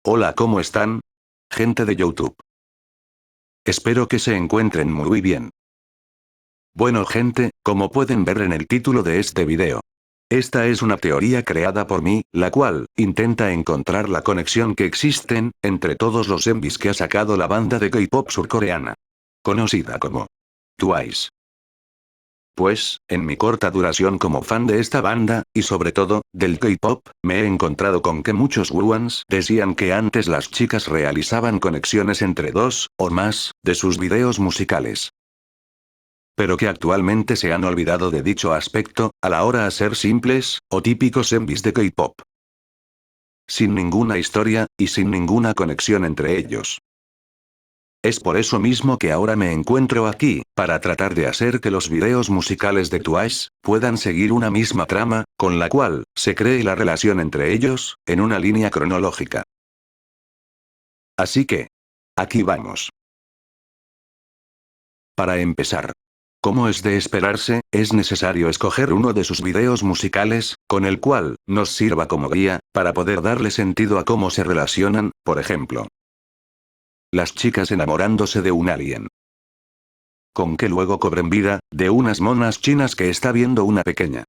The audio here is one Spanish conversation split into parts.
Hola, ¿cómo están? Gente de YouTube. Espero que se encuentren muy bien. Bueno gente, como pueden ver en el título de este video. Esta es una teoría creada por mí, la cual intenta encontrar la conexión que existen entre todos los MVs que ha sacado la banda de K-pop surcoreana. Conocida como Twice. Pues, en mi corta duración como fan de esta banda, y sobre todo, del K-pop, me he encontrado con que muchos Wuans decían que antes las chicas realizaban conexiones entre dos, o más, de sus videos musicales. Pero que actualmente se han olvidado de dicho aspecto, a la hora de ser simples, o típicos MVs de K-pop. Sin ninguna historia, y sin ninguna conexión entre ellos. Es por eso mismo que ahora me encuentro aquí, para tratar de hacer que los videos musicales de Twice puedan seguir una misma trama, con la cual se cree la relación entre ellos, en una línea cronológica. Así que, aquí vamos. Para empezar, como es de esperarse, es necesario escoger uno de sus videos musicales, con el cual nos sirva como guía, para poder darle sentido a cómo se relacionan, por ejemplo. Las chicas enamorándose de un alien. Con que luego cobren vida, de unas monas chinas que está viendo una pequeña.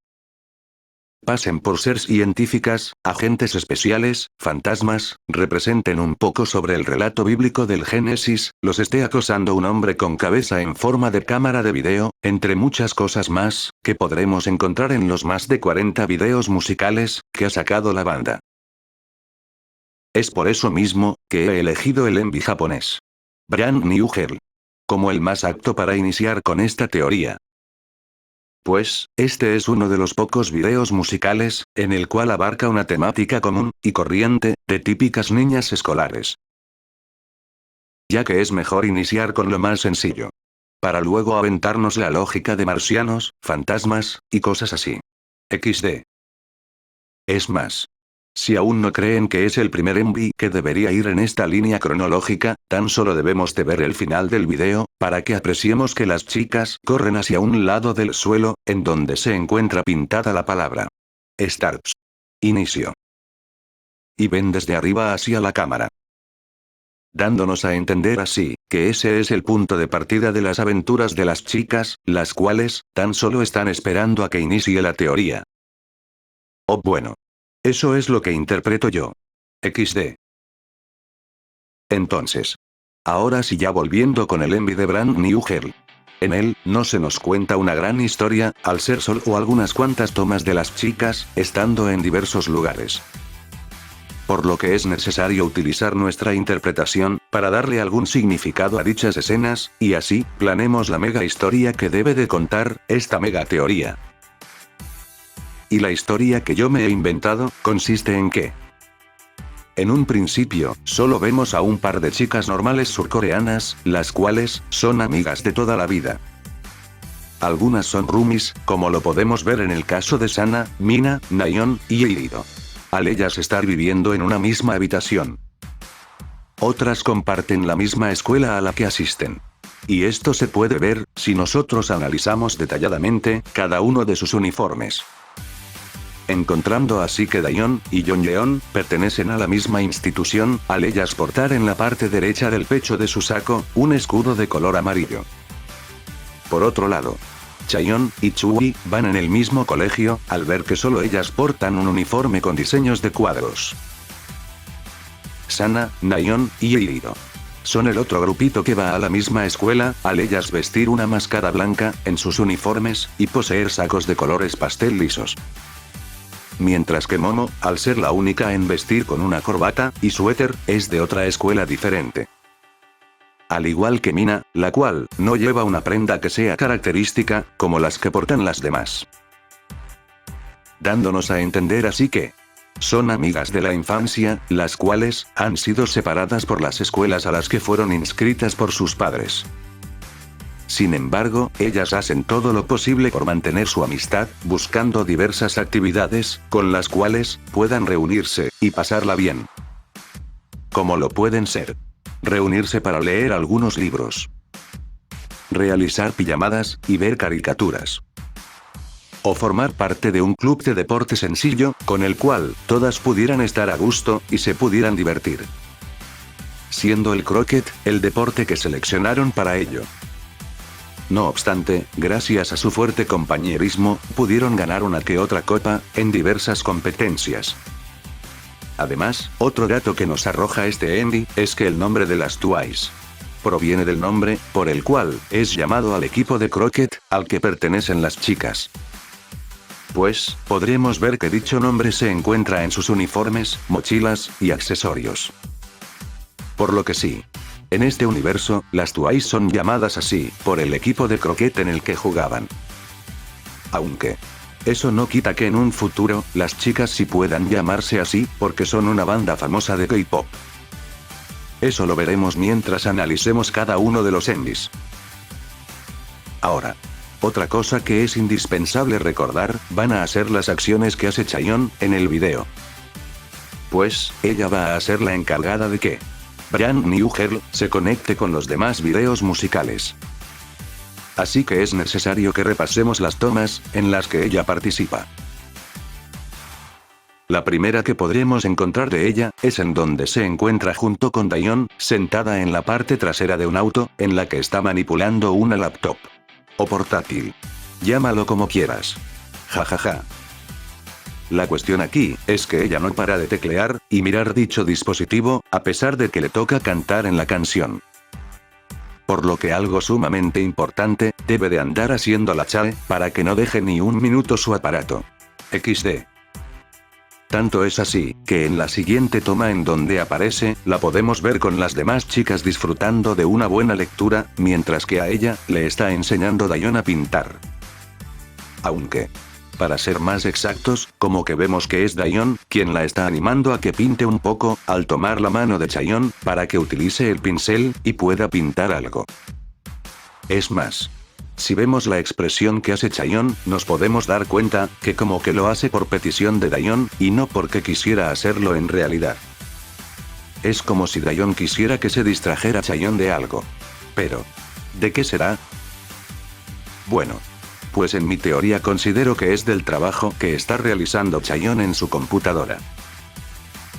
Pasen por ser científicas, agentes especiales, fantasmas, representen un poco sobre el relato bíblico del Génesis, los esté acosando un hombre con cabeza en forma de cámara de video, entre muchas cosas más, que podremos encontrar en los más de 40 videos musicales, que ha sacado la banda. Es por eso mismo, que he elegido el MV japonés. Brand New Girl. Como el más apto para iniciar con esta teoría. Pues, este es uno de los pocos videos musicales, en el cual abarca una temática común, y corriente, de típicas niñas escolares. Ya que es mejor iniciar con lo más sencillo. Para luego aventarnos la lógica de marcianos, fantasmas, y cosas así. XD. Es más. Si aún no creen que es el primer MV que debería ir en esta línea cronológica, tan solo debemos de ver el final del video, para que apreciemos que las chicas corren hacia un lado del suelo, en donde se encuentra pintada la palabra Starts. Inicio. Y ven desde arriba hacia la cámara. Dándonos a entender así, que ese es el punto de partida de las aventuras de las chicas, las cuales, tan solo están esperando a que inicie la teoría. Oh bueno. Eso es lo que interpreto yo. XD. Entonces. Ahora sí, ya volviendo con el MV de Brand New Girl. En él, no se nos cuenta una gran historia, al ser solo algunas cuantas tomas de las chicas, estando en diversos lugares. Por lo que es necesario utilizar nuestra interpretación, para darle algún significado a dichas escenas, y así, planeemos la mega historia que debe de contar, esta mega teoría. Y la historia que yo me he inventado, consiste en que, en un principio, solo vemos a un par de chicas normales surcoreanas, las cuales, son amigas de toda la vida. Algunas son roomies, como lo podemos ver en el caso de Sana, Mina, Nayeon, y Eirido. Al ellas estar viviendo en una misma habitación. Otras comparten la misma escuela a la que asisten. Y esto se puede ver, si nosotros analizamos detalladamente, cada uno de sus uniformes. Encontrando así que Daeon y Yeonjeon pertenecen a la misma institución, al ellas portar en la parte derecha del pecho de su saco, un escudo de color amarillo. Por otro lado, Chaeyoung y Chui van en el mismo colegio, al ver que solo ellas portan un uniforme con diseños de cuadros. Sana, Nayeon y Eirido son el otro grupito que va a la misma escuela, al ellas vestir una máscara blanca, en sus uniformes, y poseer sacos de colores pastel lisos. Mientras que Momo, al ser la única en vestir con una corbata y suéter, es de otra escuela diferente. Al igual que Mina, la cual no lleva una prenda que sea característica, como las que portan las demás. Dándonos a entender así que son amigas de la infancia, las cuales han sido separadas por las escuelas a las que fueron inscritas por sus padres. Sin embargo, ellas hacen todo lo posible por mantener su amistad, buscando diversas actividades, con las cuales, puedan reunirse, y pasarla bien. Como lo pueden ser. Reunirse para leer algunos libros. Realizar pijamadas, y ver caricaturas. O formar parte de un club de deporte sencillo, con el cual, todas pudieran estar a gusto, y se pudieran divertir. siendo el croquet el deporte que seleccionaron para ello. No obstante, gracias a su fuerte compañerismo, pudieron ganar una que otra copa, en diversas competencias. Además, otro dato que nos arroja este Envy, es que el nombre de las Twice proviene del nombre, por el cual, es llamado al equipo de croquet, al que pertenecen las chicas. Pues, podremos ver que dicho nombre se encuentra en sus uniformes, mochilas, y accesorios. Por lo que sí. En este universo, las Twice son llamadas así, por el equipo de croquet en el que jugaban. Aunque eso no quita que en un futuro, las chicas sí puedan llamarse así, porque son una banda famosa de K-pop. Eso lo veremos mientras analicemos cada uno de los Envys. Ahora, otra cosa que es indispensable recordar, van a ser las acciones que hace Chaeyeon, en el video. Pues, ella va a ser la encargada de que Brand New Girl se conecte con los demás videos musicales. Así que es necesario que repasemos las tomas, en las que ella participa. La primera que podremos encontrar de ella, es en donde se encuentra junto con Daeyeon, sentada en la parte trasera de un auto, en la que está manipulando una laptop. O portátil. Llámalo como quieras. Jajaja. La cuestión aquí, es que ella no para de teclear, y mirar dicho dispositivo, a pesar de que le toca cantar en la canción. Por lo que algo sumamente importante, debe de andar haciendo la Chae, para que no deje ni un minuto su aparato. XD. Tanto es así, que en la siguiente toma en donde aparece, la podemos ver con las demás chicas disfrutando de una buena lectura, mientras que a ella, le está enseñando Daeyeon a pintar. Aunque, para ser más exactos, como que vemos que es Daeyeon, quien la está animando a que pinte un poco, al tomar la mano de Chaeyeon, para que utilice el pincel, y pueda pintar algo. Es más, si vemos la expresión que hace Chaeyeon, nos podemos dar cuenta, que como que lo hace por petición de Daeyeon, y no porque quisiera hacerlo en realidad. Es como si Daeyeon quisiera que se distrajera Chaeyeon de algo. Pero, ¿de qué será? Bueno. Pues en mi teoría considero que es del trabajo que está realizando Chaeyeon en su computadora.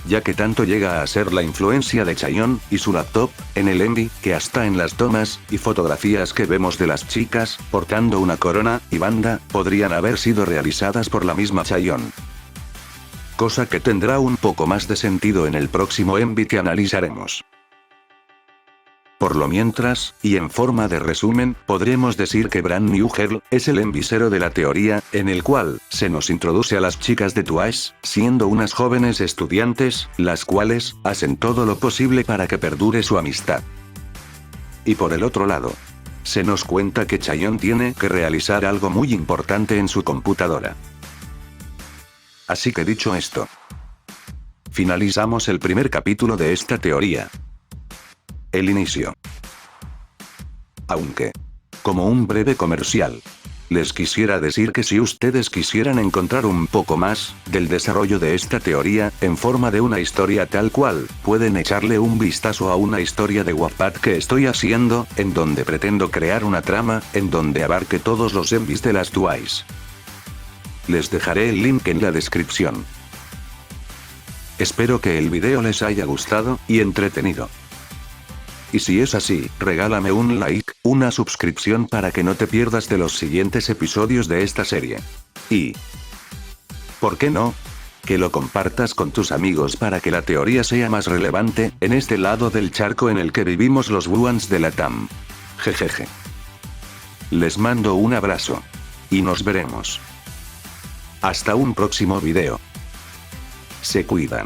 Ya que tanto llega a ser la influencia de Chaeyeon, y su laptop, en el Envy, que hasta en las tomas, y fotografías que vemos de las chicas, portando una corona, y banda, podrían haber sido realizadas por la misma Chaeyeon. Cosa que tendrá un poco más de sentido en el próximo Envy que analizaremos. Por lo mientras, y en forma de resumen, podremos decir que Brand New Girl, es el envisero de la teoría, en el cual, se nos introduce a las chicas de Twice, siendo unas jóvenes estudiantes, las cuales, hacen todo lo posible para que perdure su amistad. Y por el otro lado, se nos cuenta que Chaeyeon tiene que realizar algo muy importante en su computadora. Así que dicho esto, finalizamos el primer capítulo de esta teoría. El inicio. Aunque, como un breve comercial, les quisiera decir que si ustedes quisieran encontrar un poco más, del desarrollo de esta teoría, en forma de una historia tal cual, pueden echarle un vistazo a una historia de Wattpad que estoy haciendo, en donde pretendo crear una trama, en donde abarque todos los Envys de las Twice. Les dejaré el link en la descripción. Espero que el video les haya gustado, y entretenido. Y si es así, regálame un like, una suscripción para que no te pierdas de los siguientes episodios de esta serie. Y, ¿por qué no?, que lo compartas con tus amigos para que la teoría sea más relevante, en este lado del charco en el que vivimos los Wuans de la TAM. Jejeje. Les mando un abrazo. Y nos veremos. Hasta un próximo video. Se cuidan.